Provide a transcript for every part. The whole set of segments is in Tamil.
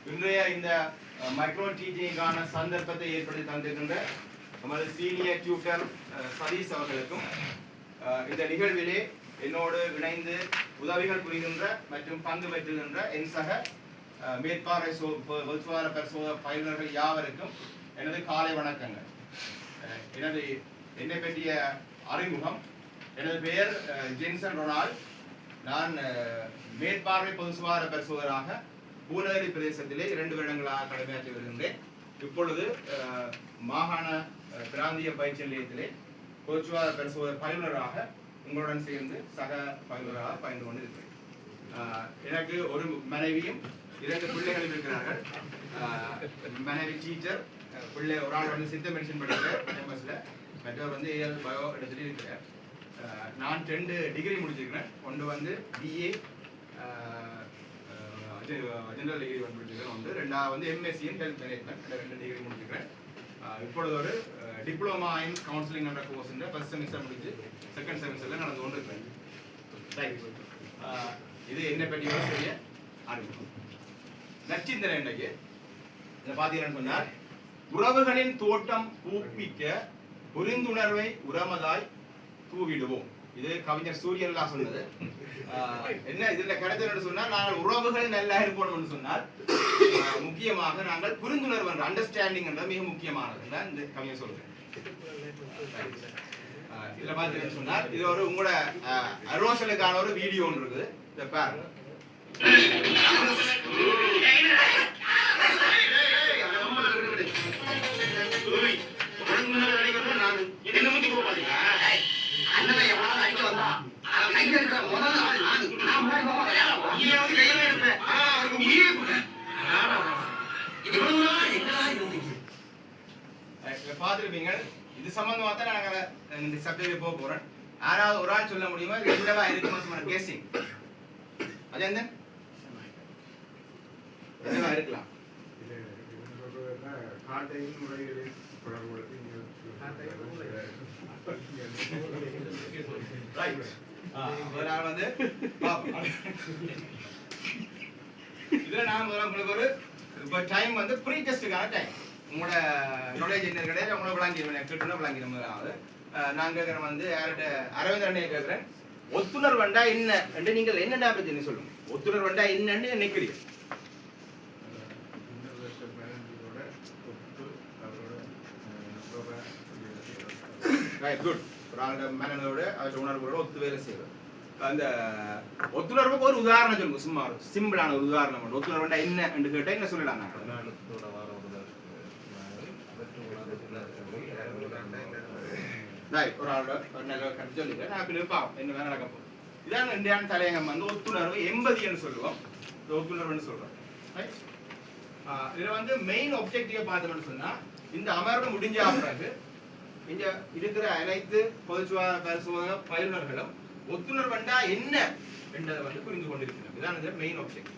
இன்றைய இந்த மைக்ரோ டீச்சிங்கான சந்தர்ப்பத்தை ஏற்படுத்தி தந்திருக்கின்ற நமது சீனியர் டியூட்டர் சதீஷ் அவர்களுக்கும் இந்த நிகழ்விலே என்னோடு இணைந்து உதவிகள் புரிகின்ற மற்றும் பங்கு பெற்றுகின்ற என் சக மேற்பார்வை பொதுவார பரிசோத பயிலர்கள் யாவருக்கும் எனது காலை வணக்கங்கள். என்னை பற்றிய அறிமுகம். எனது பெயர் ஜென்சன் ரொனால்ட். நான் மேற்பார்வை பொது சுகாதார பரிசோதராக பூநகரி பிரதேசத்திலே 2 வருடங்களாக கடமையாற்றி வருகின்றேன். இப்பொழுது மாகாண பிராந்திய பயிற்சி நிலையத்திலே பொது சுகாதார பரிசோதனை பயிலுநராக உங்களுடன் சேர்ந்து சக பயிலுநராக பயந்து கொண்டு இருக்கிறேன். எனக்கு ஒரு மனைவியும் 2 பிள்ளைகளும் இருக்கிறார்கள். மனைவி டீச்சர், பிள்ளை ஒரு ஆள் வந்து சித்த மெடிசன் படிக்கிற கேம்பஸ்ல, மற்றவர் வந்து ஏஎல் பயோ எடுத்துட்டு இருக்கிறார். நான் 2 டிகிரி முடிச்சிருக்கிறேன். ஒன்று வந்து பிஏ ஜெனரல் டிகிரி வந்து முடிச்சிருக்கிறேன். ஒன்று 2வது வந்து MSc in health management 2 degree முடிச்சிருக்கிறேன். இப்பொழுது ஒரு டிப்ளமா இன் கவுன்சிலிங் என்ற கோர்ஸ் ஃபர்ஸ்ட் செமிஸ்டர் முடிச்சு செகண்ட் செமிஸ்டர்ல நடந்து கொண்டு இருக்கிறேன். இது என்ன பற்றி ஒரு பெரிய அறிமுகம். நச்சிந்தனை இன்றைக்கு இதை பார்த்தீங்கன்னு சொன்னால், உறவுகளின் தோட்டம் பூப்பிக்க புரிந்துணர்வை உரமதாய் தூவிடுவோம். இது கவிஞர் சூரியன்லாம் சொன்னது. என்ன இதுல கிடைத்தது சொன்னால், நாங்கள் உறவுகள் நல்லா இருக்கணும்னு சொன்னால் முக்கியமாக நாங்கள் புரிந்துணர்வு என்ற அண்டர்ஸ்டாண்டிங் என்ற மிக முக்கியமானது இந்த கவிஞர் சொல்றேன். இதுல பார்த்தீங்கன்னு சொன்னால், இது ஒரு உங்களோட அரோசலுக்கான ஒரு வீடியோ ஒன்று இருக்குது. இதை பாருங்க. பார்த்துருப்பீங்க. இது சம்பந்தமா தான் நாங்கள் இந்த சப்ஜெக்ட் போக போறோம். யாராவது ஒரு ஆள் சொல்ல முடியுமா ரெண்டவா இருக்குமா? கேசிங் அது என்ன இருக்கலாம்? வந்து இதுல நான் உங்களுக்கு ஒரு இப்போ டைம் வந்து ப்ரீ டெஸ்ட்டுக்கான டைம். உங்களோட நாலேஜ் என்ன கிடையாது, உங்களோட விளங்கிடுவேன் கேட்டுனா விளங்கிடும். முதலாவது நான் கேட்குறேன் வந்து யார்கிட்ட அரவிந்த் அண்ணையை கேட்குறேன், ஒத்துணர்வு வண்டா என்ன என்று நீங்கள் என்னடா பற்றி சொல்லுங்க. ஒத்துணர்வு வண்டா என்னன்னு நினைக்கிறீங்க? குட். ஒரு ஆளோட மனதோட அவரோட உணர்வுகளோட ஒத்து வேலை செய்வது. அந்த ஒத்துணர்வுக்கு ஒரு உதாரணம் சொல்லுங்க. சும்மா ஒரு சிம்பிளான ஒரு உதாரணம். ஒத்துணர்வுண்டா என்ன என்று கேட்டா என்ன சொல்லலாம்? ஒரு ஆளோட நல்ல கருத்து சொல்லுங்க. நான் பின்பாவும் என்ன வேலை நடக்க போகுது. இதான் இந்தியான தலையங்கம் வந்து ஒத்துணர்வு. எம்பதின்னு சொல்லுவோம். ஒத்துணர்வுன்னு சொல்றோம். இதுல வந்து மெயின் ஆப்ஜெக்டிவ் பார்த்தோம்னு சொன்னா, இந்த அமர்வு முடிஞ்ச பிறகு இங்க இருக்கிற அனைத்து பொது சுகாதார பரிசோதனை பயிலுநர்களும் ஒத்துணர்வண்டா என்ன என்றதை வந்து புரிந்து கொண்டிருக்கிறார். இதுதான் இந்த மெயின் ஆப்ஜெக்ட்.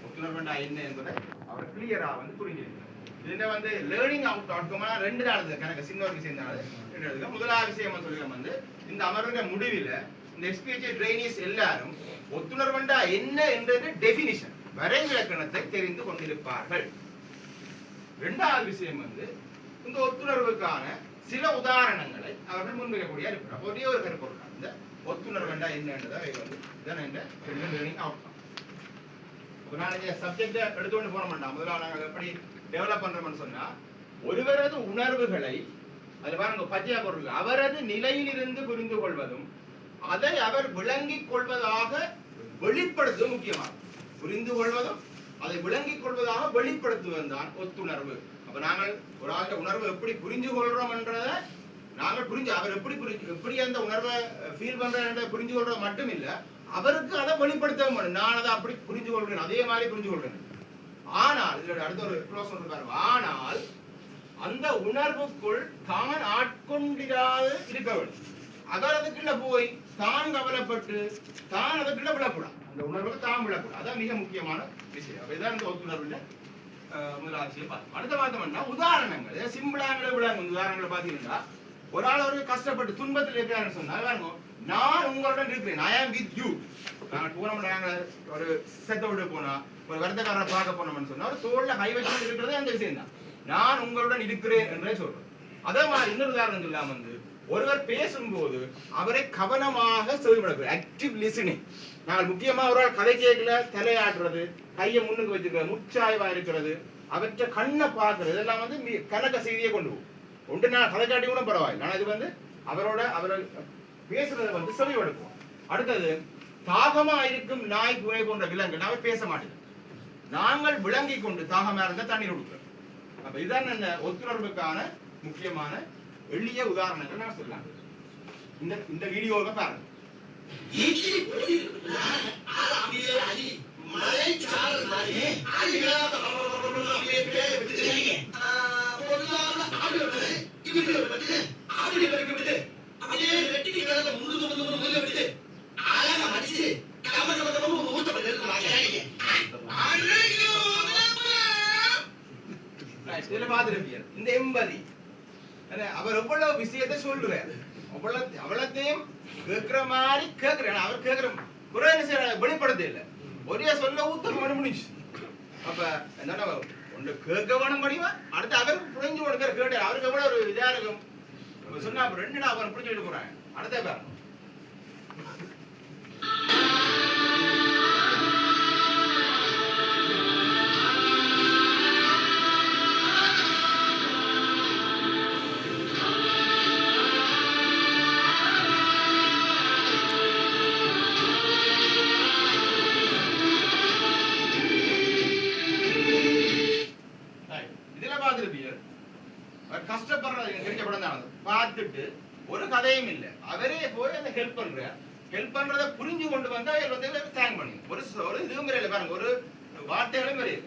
ஒத்துணர்வண்டா என்ன என்பதை அவர் கிளியரா வந்து புரிஞ்சிருக்கிறார். இதுல வந்து லேர்னிங் அவுட் அவுட்கமா 2 நாள் கணக்கு சின்ன ஒரு விஷயம் தான். முதலாவது விஷயம் சொல்லுங்க வந்து, இந்த அமர்வுடைய முடிவில் இந்த எஸ்பிஹெச் ட்ரெயினிஸ் எல்லாரும் ஒத்துணர்வண்டா என்ன என்றது டெபினிஷன் வரைவிலக்கணத்தை தெரிந்து கொண்டிருப்பார்கள். 2வது விஷயம் வந்து, இந்த ஒத்துணர்வுக்கான சில உதாரணங்களை அவர்கள் முன்வைக்கக்கூடிய இருக்கிறார். ஒரே ஒரு கருப்பொருள் இந்த ஒத்துணர்வண்டா என்னன்றதை வந்து இதான் இந்த லேர்னிங் அவுட்கம். ஒரு நாளைக்கு சப்ஜெக்டை எடுத்துக்கொண்டு போன மாட்டோம். முதல்ல நாங்கள் எப்படி டெவலப் பண்றோம்னு சொன்னா, ஒருவரது உணர்வுகளை அது பாருங்க பச்சையா பொருள் அவரது நிலையிலிருந்து புரிந்து கொள்வதும் அதை அவர் விளங்கிக் கொள்வதாக வெளிப்படுத்துவது முக்கியமாகும். புரிந்து கொள்வதும் அதை விளங்கிக் கொள்வதாக வெளிப்படுத்துவது தான் ஒத்துணர்வு. அப்ப நாங்கள் ஒரு ஆளுடைய உணர்வு எப்படி புரிஞ்சு கொள்றோம் என்றதை நாங்கள் அவர் எப்படி அந்த உணர்வை ஃபீல் பண்றதை புரிஞ்சு கொள்றது மட்டும் இல்ல, அவருக்கு அதை வெளிப்படுத்த முடியும். நான் அதை அப்படி புரிஞ்சு கொள்றேன், அதே மாதிரி புரிஞ்சு கொள்றேன். ஆனால் இதோட அடுத்த ஒரு க்ளோஸ் ஒன்று பாருங்க. ஆனால் அந்த உணர்வுக்குள் தான் ஆட்கொண்டிராது இருக்க வேண்டும். அவர் அதுக்குள்ள போய் தான் கவலைப்பட்டு தான் அதுக்குள்ள விழக்கூடாது. அந்த உணர்வுக்கு தான் விழக்கூடாது. அதான் மிக முக்கியமான விஷயம். இதுதான் இந்த ஒத்துணர்வுல முதலாட்சியை பார்த்தோம். அடுத்த பார்த்தோம்னா உதாரணங்கள் சிம்பிளான உதாரணங்களை பார்த்தீங்கன்னா, ஒரு ஆள் ஒரு கஷ்டப்பட்டு துன்பத்தில் இருக்கிறான்னு சொன்னா, நான் உங்களுடன் இருக்கிறேன், ஐ ஆம் வித் யூ. நாங்கள் போனோம், நாங்கள் ஒரு செத்த விட்டு போனா ஒரு வருத்தக்காரரை பார்க்க போனோம்னு சொன்னா ஒரு தோல்ல கை வச்சு இருக்கிறதே அந்த விஷயம் தான். நான் உங்களுடன் இருக்கிறேன் என்றே சொல்றேன். அதே மாதிரி இன்னொரு உதாரணம் சொல்லாம வந்து ஒருவர் பேசும்போது அவரை கவனமாக செவிமடுக்கிறது, ஆக்டிவ் லிசனிங். நாங்கள் முக்கியமா ஒரு கதை கேட்கல தலையாடுறது, கையை முன்னுக்கு வச்சுக்கிறது, முச்சாய்வா இருக்கிறது, அவற்றை கண்ணை பார்க்கறது, இதெல்லாம் வந்து கணக்க செய்தியை கொண்டு போகும். ஒன்று நான் கதை காட்டி கூட பரவாயில்லை, ஆனால் இது வந்து அவரை பேசுறத வந்து செவிமடுக்கும். அடுத்தது தாகமா இருக்கும் நாய் பூனை போன்ற விலங்குகள் அவர் பேச மாட்டேங்குது. நாங்கள் விளங்கி கொண்டு தாகமா இருந்தா தண்ணீர் கொடுக்கிறோம். அப்ப இதான் என்ன ஒத்துணர்வுக்கான முக்கியமான எளிய உதாரணங்கள் நான் சொல்லலாம். இந்த வீடியோவை பாருங்க. இந்த எம்பதி அவர் எவ்வளவு விஷயத்தை சொல்றாரு, அவ்வளத்தையும் கேட்கிற மாதிரி கேட்கிறேன். அவர் கேட்கிற வெளிப்படுத்த இல்லை, ஒரே சொல்ல ஊத்த முடிஞ்சு. அப்ப என்ன ஒன்று கேட்க வேணும் முடியுமா, அடுத்து அவர் புரிஞ்சு கொடுக்கிற கேட்டு அவருக்கு எவ்வளவு ஒரு இதா இருக்கும் சொன்னா ரெண்டு அவர் புரிஞ்சுட்டு போறாங்க. அடுத்த பேர் பார்த்துட்டு ஒரு கதையும் இல்லை, அவரே போய் அந்த ஹெல்ப் பண்றத புரிஞ்சு கொண்டு வந்து அவர் வந்து தேங்க் பண்ணி ஒரு இதுவும் வரையில பாருங்க, ஒரு வார்த்தைகளும் வரையில.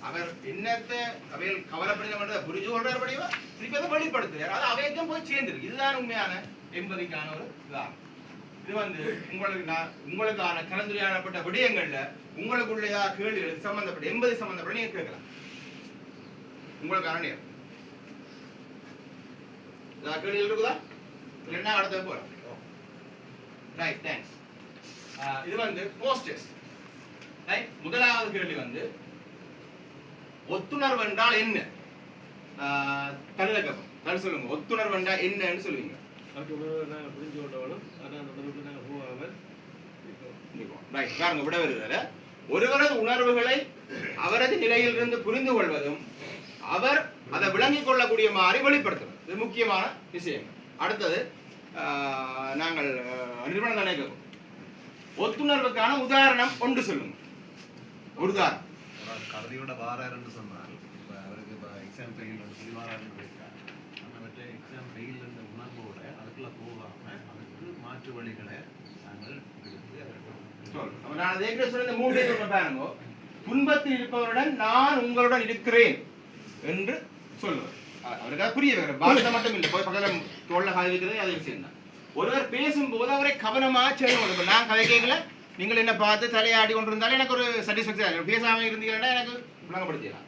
அவர் என்னத்தை அவையில் கவலைப்படுத்த புரிஞ்சு கொள்றாரு படிவா திருப்பி அதை வெளிப்படுத்துறாரு, அது அவையத்தான் போய் சேர்ந்துருக்கு. இதுதான் உண்மையான எம்பதிக்கான ஒரு உதாரணம். இது வந்து உங்களுக்கான கலந்துரையாடப்பட்ட விடயங்கள்ல உங்களுக்குள்ள கேள்விகள் சம்பந்தப்பட்ட எம்பதி சம்பந்தப்பட்ட நீங்க கேட்கலாம். உங்களுக்கான நேரம் கேள்வி இருக்குதா இல்லைன்னா அடுத்த போறோம். Right, thanks. இது வந்து போஸ்டர்ஸ். ரைட், முதலாவது கேள்வி வந்து ஒத்துணர்வு என்றால் என்ன? தலையில தலை சொல்லுங்க, ஒத்துணர்வு என்றால் என்னன்னு சொல்லுவீங்க. புரிஞ்சு கொண்டவனும் பாருங்க, விட வருது. ஒருவரது உணர்வுகளை அவரது நிலையிலிருந்து புரிந்து கொள்வதும் அவர் அதை விளங்கிக் கொள்ளக்கூடிய மாதிரி வெளிப்படுத்துறது, இது முக்கியமான விஷயம். அடுத்தது நாங்கள் நிறுவனம் நினைக்கிறோம், ஒத்துணர்வுக்கான உதாரணம் ஒன்று சொல்லுங்க. ஒரு உதாரணம் கருதியோட வாராருன்னு சொன்னால் அவருக்கு எக்ஸாம் ஃபெயில் சொல்லி வாராருன்னு போயிருக்காரு. அந்த எக்ஸாம் ஃபெயில் என்ற உணர்வோட அதுக்குள்ள போகாம அதுக்கு மாற்று வழிகளை நாங்கள் பாருங்க. துன்பத்தில் இருப்பவருடன் நான் உங்களுடன் இருக்கிறேன் என்று சொல்லுவார். அவருக்காக புரிய வைக்கிற பாரத மட்டும் இல்லை, போய் பக்கத்தில் தோல்ல காய் வைக்கிறது அதே விஷயம் தான். ஒருவர் பேசும்போது அவரை கவனமாக செய்யணும். நான் கதை கேட்கல, நீங்கள் என்ன பார்த்து தலையாடி கொண்டு இருந்தாலும் எனக்கு ஒரு சாட்டிஸ்ஃபேக்ஷன். பேசாம இருந்தீங்கன்னா எனக்கு விளங்கப்படுத்திடலாம்.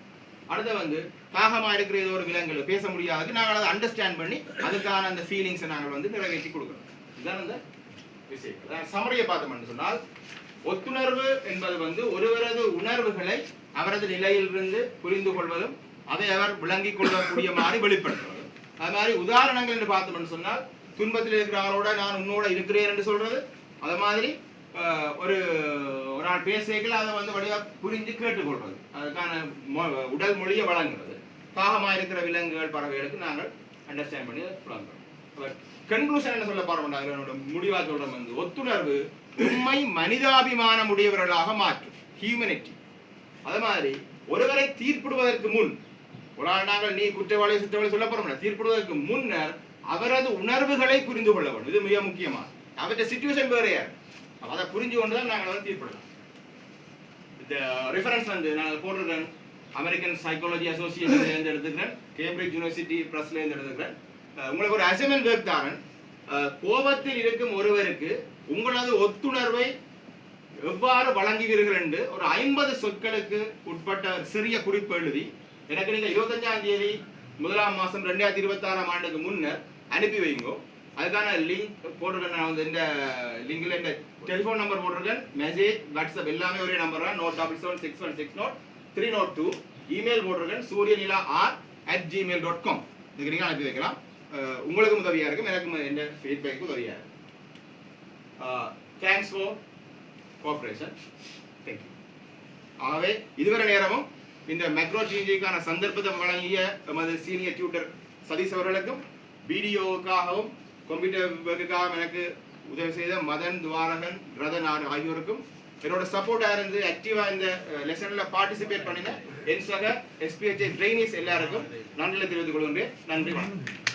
அடுத்து வந்து தாகமாக இருக்கிற ஏதோ ஒரு விலங்குகள் பேச முடியாது, நாங்கள் அதை அண்டர்ஸ்டாண்ட் பண்ணி அதுக்கான அந்த ஃபீலிங்ஸை நாங்கள் வந்து நிறைவேற்றி கொடுக்குறோம். இதுதான் அந்த விஷயம். சமரியை பார்த்தோம்னு சொன்னால் ஒத்துணர்வு என்பது வந்து ஒருவரது உணர்வுகளை அவரது நிலையிலிருந்து புரிந்து கொள்வதும் அதை அவர் விளங்கிக் கொள்ளக்கூடிய மாதிரி வெளிப்படுத்துவது. அது மாதிரி உதாரணங்கள் என்று பார்த்தோம்னு சொன்னால் துன்பத்தில் இருக்கிறவரோட நான் உன்னோட இருக்கிறேன் என்று சொல்றது, அது மாதிரி ஒரு ஆள் பேசிக்கல அதை வந்து வடிவா புரிஞ்சு கேட்டுக்கொள்வது, அதுக்கான உடல் மொழியை வழங்குறது. தாகமாக இருக்கிற விலங்குகள் பறவைகளுக்கு நாங்கள் அண்டர்ஸ்டாண்ட் பண்ணி வழங்குறோம். கன்க்ளூஷன் என்ன சொல்ல பாருங்க, முடிவா சொல்றோம் வந்து ஒத்துணர்வு உண்மை மனிதாபிமானம் உடையவர்களாக மாற்றும், ஹியூமனிட்டி. அது மாதிரி ஒருவரை தீர்ப்பிடுவதற்கு முன், ஒரு ஆள் நாங்கள் நீ குற்றவாளி சுற்றவாளி சொல்ல போறோம், தீர்ப்பிடுவதற்கு முன்னர் அவரது உணர்வுகளை புரிந்து கொள்ள வேண்டும். இது மிக முக்கியமா. அவற்றை சிச்சுவேஷன் வேற யார், அதை புரிஞ்சு கொண்டுதான் நாங்கள் வந்து தீர்ப்பிடலாம். இந்த ரெஃபரன்ஸ் வந்து நாங்கள் போட்டிருக்கேன், அமெரிக்கன் சைக்காலஜி அசோசியேஷன்ல இருந்து எடுத்துக்கிறேன், கேம்பிரிட்ஜ் யூனிவர்சிட்டி பிரஸ்ல இருந்து எடுத்துக்கிறேன். உங்களுக்கு ஒரு அசைன்மென்ட் ஒர்க் தாரன். கோபத்தில் இருக்கும் ஒருவருக்கு உங்களது ஒத்துணர்வை எவ்வாறு வழங்குவீர்கள் என்று ஒரு 50 சொற்களுக்கு உட்பட்ட சிறிய குறிப்பு எழுதி எனக்கு நீங்க 25ஆம் தேதி 1ஆம் மாதம் 2026ஆம் ஆண்டுக்கு முன்னர் அனுப்பி வைங்கோ. அதுக்கான லிங்க் போட்டிருக்கேன். நான் வந்து இந்த லிங்க்ல இந்த டெலிஃபோன் நம்பர் போட்டிருக்கேன். மெசேஜ் வாட்ஸ்அப் எல்லாமே ஒரே நம்பர் தான். நோட் 777610 இமெயில் போட்டிருக்கேன் suryanila@gmail.com. இதுக்கு நீங்கள் அனுப்பி வைக்கலாம். உங்களுக்கும் உதவியாக இருக்கும், எனக்கும் என்ன ஃபீட்பேக்கு உதவியாக இருக்கும். Thanks for cooperation. தேங்க்யூ. ஆகவே இதுவரை நேரமும் இந்த மேக்ரோ ஜிஜிக்கான சந்தர்ப்பத்தை வழங்கிய எமது சீனியர் டியூட்டர் சதீஷ் அவர்களுக்கும், வீடியோவுக்காகவும் கம்ப்யூட்டர் ஒர்க்குக்காகவும் எனக்கு உதவி செய்த மதன், துவாரகன், ரதன் ஆகியோருக்கும், என்னோட சப்போர்ட்டாக இருந்து ஆக்டிவாக இந்த லெசனில் பார்ட்டிசிபேட் பண்ணின என் சக SPHI ட்ரெயினிஸ் எல்லாருக்கும் நன்றிகளை தெரிவித்துக் கொள்கின்றேன். நன்றி, வணக்கம்.